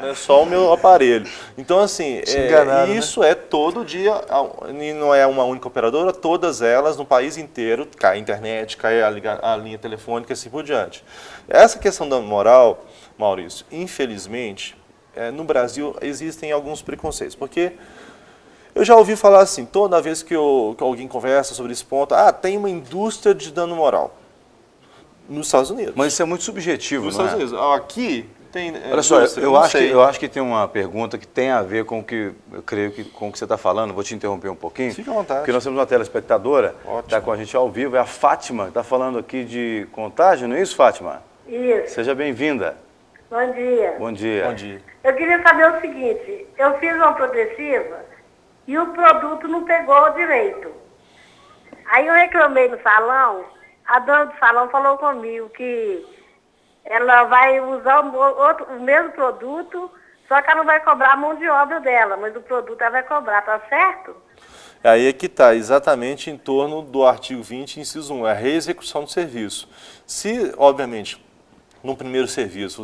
não é só o meu aparelho. Então, assim, isso né? é todo dia, e não é uma única operadora, todas elas no país inteiro, cai a internet, cai a linha telefônica e assim por diante. Essa questão da moral, Maurício, infelizmente, no Brasil existem alguns preconceitos, porque eu já ouvi falar assim, toda vez que alguém conversa sobre esse ponto, tem uma indústria de dano moral nos Estados Unidos. Mas isso é muito subjetivo, nos não é? Estados Unidos. Aqui tem... Olha só, eu acho que tem uma pergunta que tem a ver com o que eu creio que com o que você está falando. Vou te interromper um pouquinho. Fica à vontade. Porque nós temos uma telespectadora que está com a gente ao vivo, é a Fátima, está falando aqui de Contagem, não é isso, Fátima? Isso. Seja bem-vinda. Bom dia. Bom dia. Bom dia. Eu queria saber o seguinte, eu fiz uma progressiva e o produto não pegou direito. Aí eu reclamei no salão, a dona do salão falou comigo que ela vai usar o mesmo produto, só que ela não vai cobrar a mão de obra dela, mas o produto ela vai cobrar, tá certo? Aí é que está, exatamente em torno do artigo 20, inciso 1, a reexecução do serviço. Se, obviamente, no primeiro serviço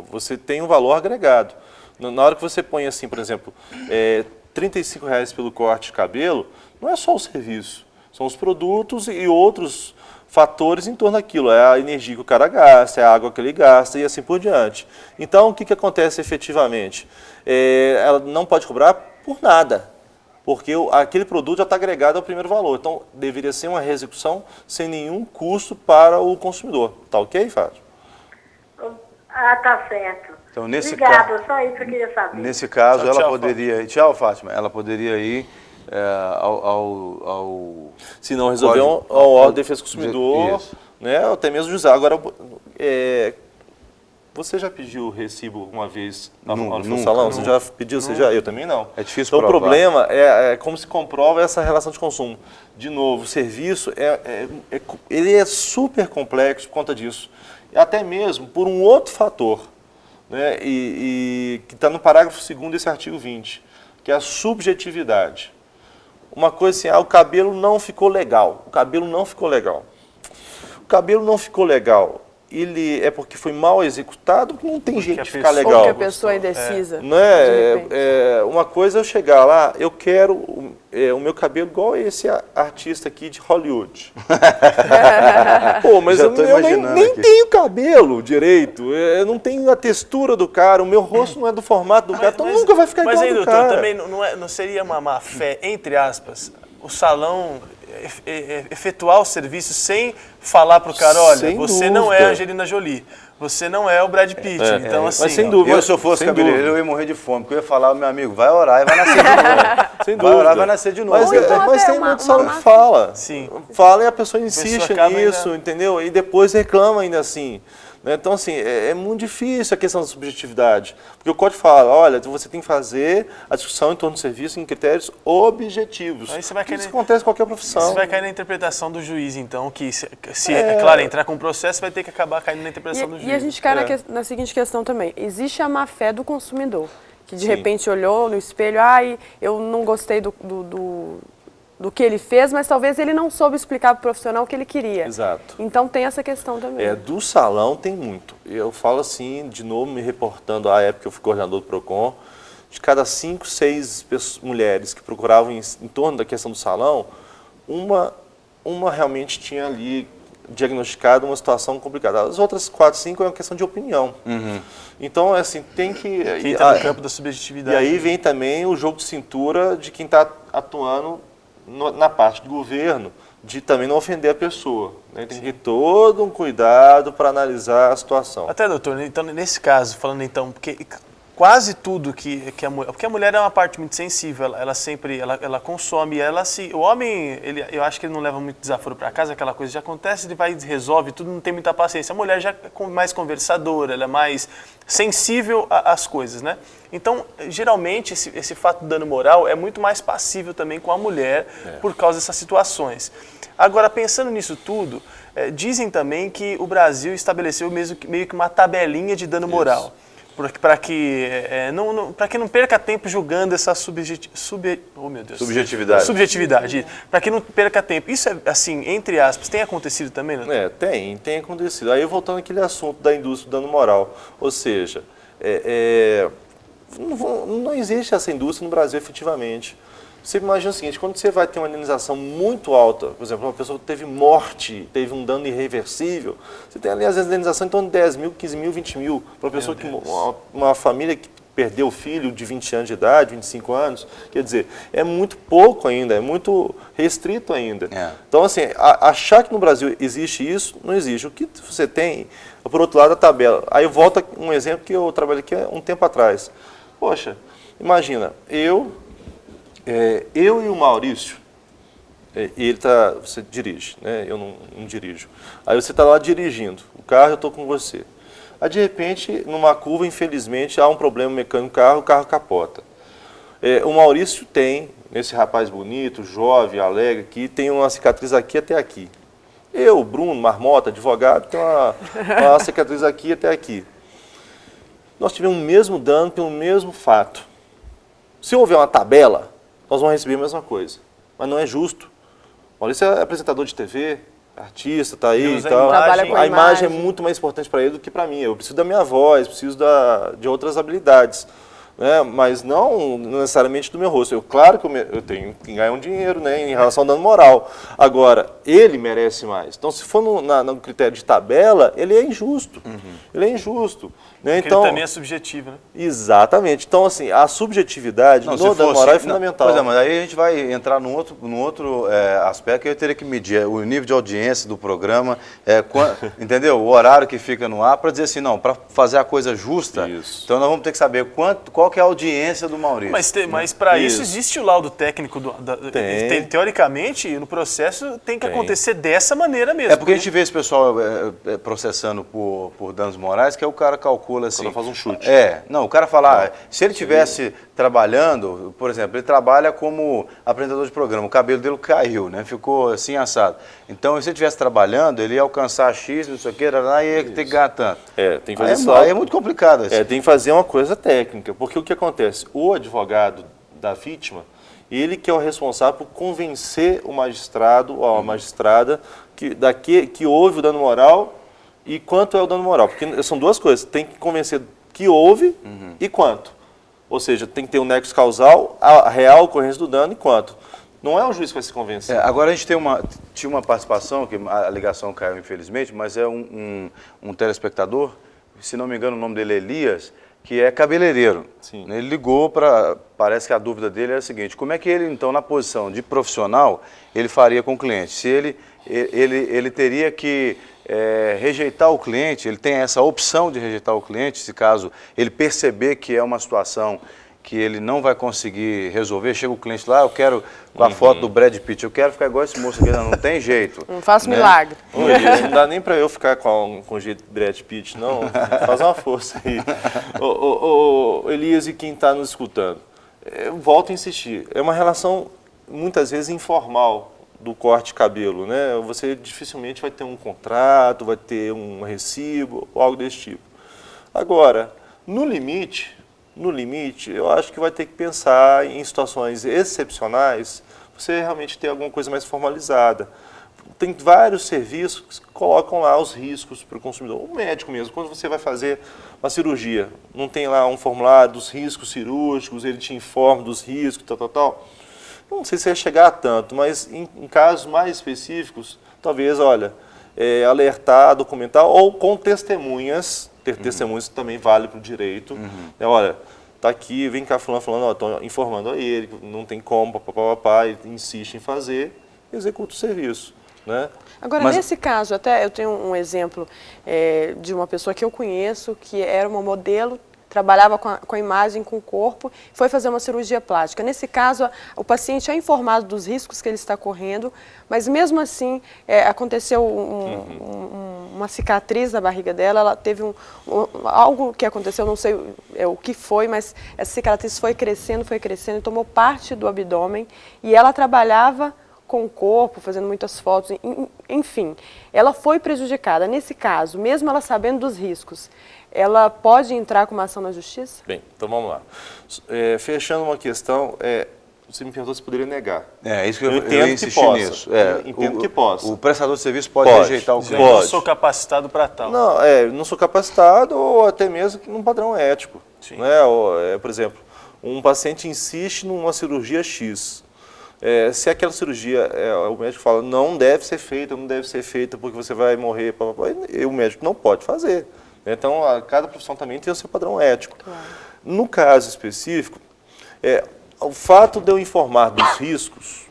você tem um valor agregado, na hora que você põe assim, por exemplo, R$35 pelo corte de cabelo, não é só o serviço, são os produtos e outros fatores em torno daquilo, é a energia que o cara gasta, é a água que ele gasta e assim por diante. Então, o que acontece efetivamente? Ela não pode cobrar por nada, porque aquele produto já está agregado ao primeiro valor. Então, deveria ser uma reexecução sem nenhum custo para o consumidor. Tá ok, Fábio? Tá certo. Então, nesse Obrigada, só isso que eu queria saber. Nesse caso, tchau, ela tchau, poderia... Tchau, Fátima. Ela poderia ir se não resolver uma ordem de defesa do consumidor, Isso. né, ou até mesmo juizar. Agora, você já pediu o recibo uma vez no salão? Você já pediu? Eu também não. É difícil então, provar. o problema é como se comprova essa relação de consumo. De novo, o serviço ele é super complexo por conta disso. Até mesmo por um outro fator, né, que está no parágrafo 2º desse artigo 20, que é a subjetividade. Uma coisa assim, o cabelo não ficou legal. O cabelo não ficou legal. O cabelo não ficou legal. Ele é porque foi mal executado, porque não tem jeito de ficar legal. Ou que a pessoa é indecisa. Não uma coisa é eu chegar lá, eu quero o meu cabelo igual esse artista aqui de Hollywood. Pô, mas eu nem tenho cabelo direito, eu não tenho a textura do cara, o meu rosto não é do formato do cara, então nunca vai ficar igual do cara. Mas aí, doutor, também não seria uma má fé, entre aspas, o salão efetuar o serviço sem falar para o cara, olha, você não é a Angelina Jolie, você não é o Brad Pitt. Então, assim, mas sem dúvida, se eu fosse cabeleireiro, eu ia morrer de fome, porque eu ia falar, meu amigo, vai orar e vai nascer de novo. Sem vai orar e vai nascer de novo. Mas tem muito salão que fala. Sim. Fala e a pessoa insiste nisso, entendeu? E depois reclama ainda assim. Então, assim, é muito difícil a questão da subjetividade. Porque o código fala, olha, você tem que fazer a discussão em torno do serviço em critérios objetivos. Aí você vai isso acontece em qualquer profissão. Você vai cair na interpretação do juiz, então, que claro, entrar com o processo, vai ter que acabar caindo na interpretação do juiz. E a gente cai na seguinte questão também. Existe a má-fé do consumidor, que de repente olhou no espelho, eu não gostei do que ele fez, mas talvez ele não soube explicar para o profissional o que ele queria. Exato. Então tem essa questão também. Do salão tem muito. Eu falo assim, de novo, me reportando à época que eu fui coordenador do PROCON, de cada 5, 6 mulheres que procuravam em torno da questão do salão, uma realmente tinha ali diagnosticado uma situação complicada. As outras 4, 5 é uma questão de opinião. Então, assim, tem que... entra no campo da subjetividade. E aí vem também o jogo de cintura de quem está atuando na parte do governo, de também não ofender a pessoa. Né? Tem que ter todo um cuidado para analisar a situação. Até, doutor, então, nesse caso, falando então, porque quase tudo que a mulher... Porque a mulher é uma parte muito sensível, ela sempre consome, o homem, eu acho que ele não leva muito desaforo para casa, aquela coisa já acontece, ele vai, resolve tudo, não tem muita paciência. A mulher já é mais conversadora, ela é mais sensível às coisas, né? Então, geralmente, esse fato do dano moral é muito mais passível também com a mulher por causa dessas situações. Agora, pensando nisso tudo, dizem também que o Brasil estabeleceu meio que uma tabelinha de dano moral. Para que não perca tempo julgando essa subjetividade. Para que não perca tempo. Isso é, assim, entre aspas, tem acontecido também, né? Tem acontecido. Aí voltando àquele assunto da indústria do dano moral. Ou seja, não existe essa indústria no Brasil efetivamente. Você imagina o seguinte, quando você vai ter uma indenização muito alta, por exemplo, uma pessoa que teve morte, teve um dano irreversível, você tem ali às vezes indenização em torno de 10 mil, 15 mil, 20 mil, para uma pessoa uma família que perdeu o filho de 20 anos de idade, 25 anos, quer dizer, é muito pouco ainda, é muito restrito ainda. Então, assim, achar que no Brasil existe isso, não existe. O que você tem, por outro lado, a tabela. Aí volta um exemplo que eu trabalhei aqui um tempo atrás. Poxa, imagina, eu e o Maurício, você dirige, né? Eu não dirijo. Aí você está lá dirigindo o carro, eu estou com você. Aí, de repente, numa curva, infelizmente, há um problema mecânico no carro, o carro capota. O Maurício tem, esse rapaz bonito, jovem, alegre, aqui, tem uma cicatriz aqui até aqui. Eu, Bruno, marmota, advogado, tem uma cicatriz aqui até aqui. Nós tivemos o mesmo dano pelo mesmo fato. Se houver uma tabela, nós vamos receber a mesma coisa. Mas não é justo. O Maurício é apresentador de TV, artista, está aí e tal. Trabalha com a imagem é muito mais importante para ele do que para mim. Eu preciso da minha voz, preciso de outras habilidades. Né? Mas não necessariamente do meu rosto. Claro que eu tenho que ganhar um dinheiro, né, em relação ao dano moral. Agora, ele merece mais. Então, se for no critério de tabela, ele é injusto. Ele é injusto. Né? Então, ele também é subjetivo, né? Exatamente. Então, assim, a subjetividade no dano moral é fundamental. Pois é, mas aí a gente vai entrar num outro aspecto que eu teria que medir o nível de audiência do programa, entendeu? O horário que fica no ar, para dizer assim, não, para fazer a coisa justa, então nós vamos ter que saber qual que é a audiência do Maurício. Mas para isso existe o laudo técnico. Teoricamente, no processo, tem que acontecer dessa maneira mesmo. É porque a gente vê esse pessoal processando por danos morais, que é o cara calcula assim. Quando faz um chute. Não, o cara fala, se ele estivesse trabalhando, por exemplo, ele trabalha como apresentador de programa, o cabelo dele caiu, né? Ficou assim assado. Então, se ele estivesse trabalhando, ele ia alcançar X, não sei o que, e ia ter que ganhar tanto. Tem que fazer aí é muito complicado. Assim. Tem que fazer uma coisa técnica, porque o que acontece? O advogado da vítima, ele que é o responsável por convencer o magistrado ou a magistrada que houve o dano moral e quanto é o dano moral. Porque são duas coisas, tem que convencer que houve e quanto. Ou seja, tem que ter um nexo causal, a real ocorrência do dano e quanto. Não é o juiz que vai se convencer. Agora a gente tinha uma participação, que a ligação caiu infelizmente, mas é um telespectador, se não me engano o nome dele é Elias, que é cabeleireiro. Sim. Ele ligou parece que a dúvida dele era a seguinte, como é que ele então na posição de profissional, ele faria com o cliente? Se ele teria que rejeitar o cliente, ele tem essa opção de rejeitar o cliente, se caso ele perceber que é uma situação que ele não vai conseguir resolver, chega o cliente lá, eu quero com a foto do Brad Pitt, eu quero ficar igual esse moço aqui, não tem jeito. Não faço milagre. Não dá nem para eu ficar com o jeito de Brad Pitt, não. Faz uma força aí. Elias e quem está nos escutando, eu volto a insistir, é uma relação muitas vezes informal do corte de cabelo, né? Você dificilmente vai ter um contrato, vai ter um recibo, ou algo desse tipo. Agora, no limite, eu acho que vai ter que pensar em situações excepcionais, você realmente ter alguma coisa mais formalizada. Tem vários serviços que colocam lá os riscos para o consumidor. O médico mesmo, quando você vai fazer uma cirurgia, não tem lá um formulário dos riscos cirúrgicos, ele te informa dos riscos, tal. Não sei se ia chegar a tanto, mas em casos mais específicos, talvez, alertar, documentar, ou com testemunhas, ter testemunhas também vale para o direito. Olha, tá aqui, vem cá falando, estou informando a ele, não tem como, papai, ele insiste em fazer, executa o serviço. Né? Agora, nesse caso, até eu tenho um exemplo de uma pessoa que eu conheço, que era uma modelo, trabalhava com a imagem, com o corpo, foi fazer uma cirurgia plástica. Nesse caso, o paciente é informado dos riscos que ele está correndo, mas mesmo assim, aconteceu uma cicatriz na barriga dela, ela teve algo que aconteceu, não sei o que foi, mas essa cicatriz foi crescendo e tomou parte do abdômen, e ela trabalhava com o corpo, fazendo muitas fotos, enfim, ela foi prejudicada. Nesse caso, mesmo ela sabendo dos riscos, ela pode entrar com uma ação na justiça? Bem, então vamos lá. Fechando uma questão, você me perguntou se poderia negar. Isso que eu insisti nisso. Entendo que possa. O prestador de serviço pode rejeitar o cliente. Eu não sou capacitado para tal. Não, não sou capacitado ou até mesmo num padrão ético. Né? Por exemplo, Um paciente insiste numa cirurgia X. Se aquela cirurgia, o médico fala, não deve ser feita porque você vai morrer, e o médico não pode fazer. Então, cada profissão também tem o seu padrão ético. Claro. No caso específico, o fato de eu informar dos riscos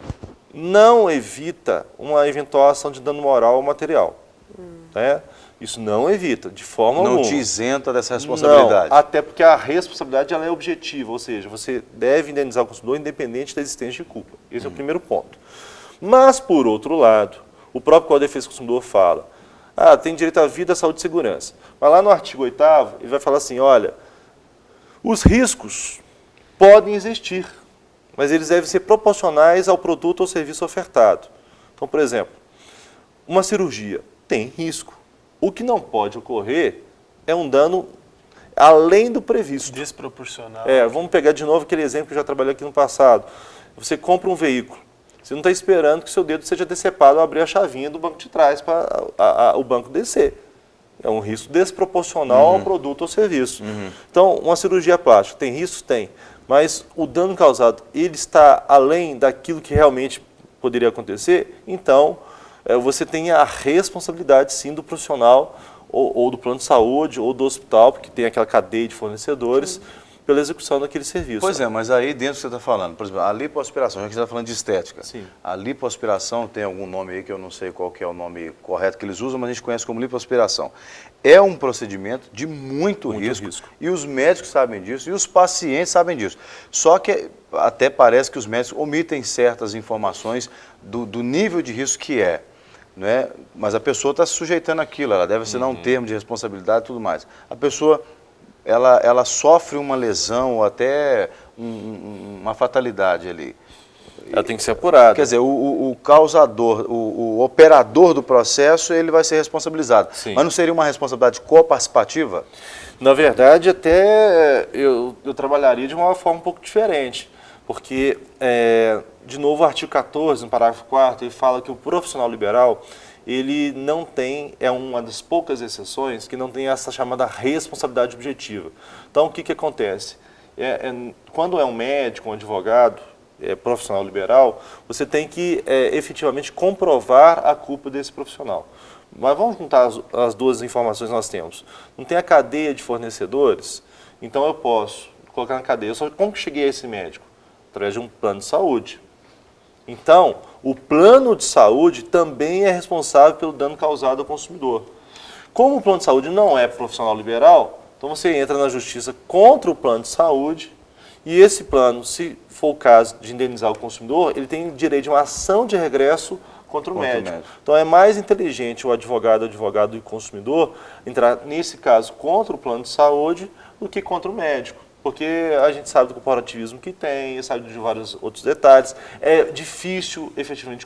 não evita uma eventual ação de dano moral ou material. Né? Isso não evita, de forma alguma. Não te isenta dessa responsabilidade. Não, até porque a responsabilidade ela é objetiva, ou seja, você deve indenizar o consumidor independente da existência de culpa. Esse é o primeiro ponto. Mas, por outro lado, o próprio Código de Defesa do Consumidor fala, tem direito à vida, à saúde e segurança. Mas lá no artigo 8º, ele vai falar assim, olha, os riscos podem existir, mas eles devem ser proporcionais ao produto ou serviço ofertado. Então, por exemplo, uma cirurgia tem risco. O que não pode ocorrer é um dano além do previsto. Desproporcional. Vamos pegar de novo aquele exemplo que eu já trabalhei aqui no passado. Você compra um veículo, você não está esperando que o seu dedo seja decepado ao abrir a chavinha do banco de trás para o banco descer. É um risco desproporcional ao produto ou serviço. Então, uma cirurgia plástica tem risco? Tem. Mas o dano causado, ele está além daquilo que realmente poderia acontecer? Então, você tem a responsabilidade, sim, do profissional ou do plano de saúde ou do hospital, porque tem aquela cadeia de fornecedores, pela execução daquele serviço. Pois é, mas aí dentro do que você está falando, por exemplo, a lipoaspiração, já que você está falando de estética, Sim. a lipoaspiração tem algum nome aí que eu não sei qual que é o nome correto que eles usam, mas a gente conhece como lipoaspiração. É um procedimento de muito risco, e os médicos sabem disso, e os pacientes sabem disso. Só que até parece que os médicos omitem certas informações do nível de risco que é. Né? Mas a pessoa está se sujeitando àquilo, ela deve assinar um termo de responsabilidade e tudo mais. A pessoa, ela sofre uma lesão ou até uma fatalidade ali. Ela tem que ser apurada. Quer dizer, o causador, o operador do processo, ele vai ser responsabilizado. Sim. Mas não seria uma responsabilidade coparticipativa? Na verdade, até eu trabalharia de uma forma um pouco diferente, porque, de novo, o artigo 14, no parágrafo 4º, ele fala que o profissional liberal, ele não tem, é uma das poucas exceções que não tem essa chamada responsabilidade objetiva. Então, o que acontece? Quando é um médico, um advogado, profissional liberal, você tem que efetivamente comprovar a culpa desse profissional. Mas vamos juntar as duas informações que nós temos. Não tem a cadeia de fornecedores, então eu posso colocar na cadeia. Como que cheguei a esse médico? Através de um plano de saúde. Então, o plano de saúde também é responsável pelo dano causado ao consumidor. Como o plano de saúde não é profissional liberal, então você entra na justiça contra o plano de saúde e esse plano, se for o caso de indenizar o consumidor, ele tem direito de uma ação de regresso contra o médico. Então é mais inteligente o advogado e o consumidor entrar, nesse caso, contra o plano de saúde do que contra o médico. Porque a gente sabe do corporativismo que tem, sabe de vários outros detalhes. É difícil, efetivamente,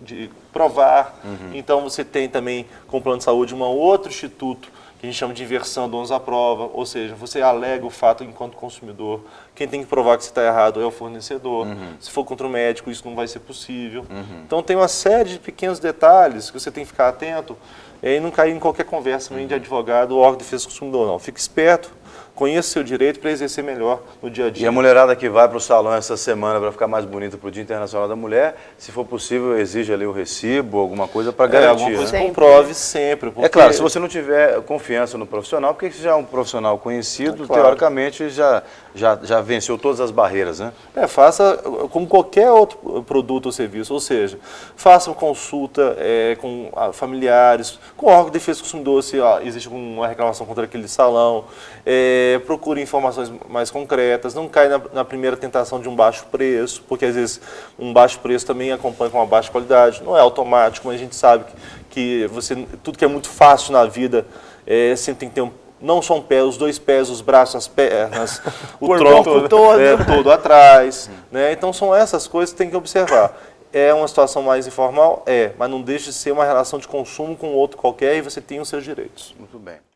de provar. Então, você tem também, com o plano de saúde, um outro instituto que a gente chama de inversão do ônus à prova. Ou seja, você alega o fato enquanto consumidor. Quem tem que provar que você está errado é o fornecedor. Se for contra o médico, isso não vai ser possível. Então, tem uma série de pequenos detalhes que você tem que ficar atento e não cair em qualquer conversa de advogado ou órgão de defesa do consumidor, não. Fique esperto. Conheça o seu direito para exercer melhor no dia a dia. E a mulherada que vai para o salão essa semana para ficar mais bonita para o Dia Internacional da Mulher, se for possível, exige ali o recibo, alguma coisa para garantir. Alguma coisa né? comprove sempre. É claro, se você não tiver confiança no profissional, porque você já é um profissional conhecido, claro. teoricamente já venceu todas as barreiras, né? Faça como qualquer outro produto ou serviço, ou seja, faça uma consulta com familiares, com o órgão de defesa do consumidor, se existe uma reclamação contra aquele salão, procure informações mais concretas, não caia na primeira tentação de um baixo preço, porque às vezes um baixo preço também acompanha com uma baixa qualidade, não é automático, mas a gente sabe que tudo que é muito fácil na vida, sempre tem que ter não só um pé, os dois pés, os braços, as pernas, o tronco todo atrás. Né? Então são essas coisas que tem que observar. É uma situação mais informal? Mas não deixe de ser uma relação de consumo com outro qualquer e você tem os seus direitos. Muito bem.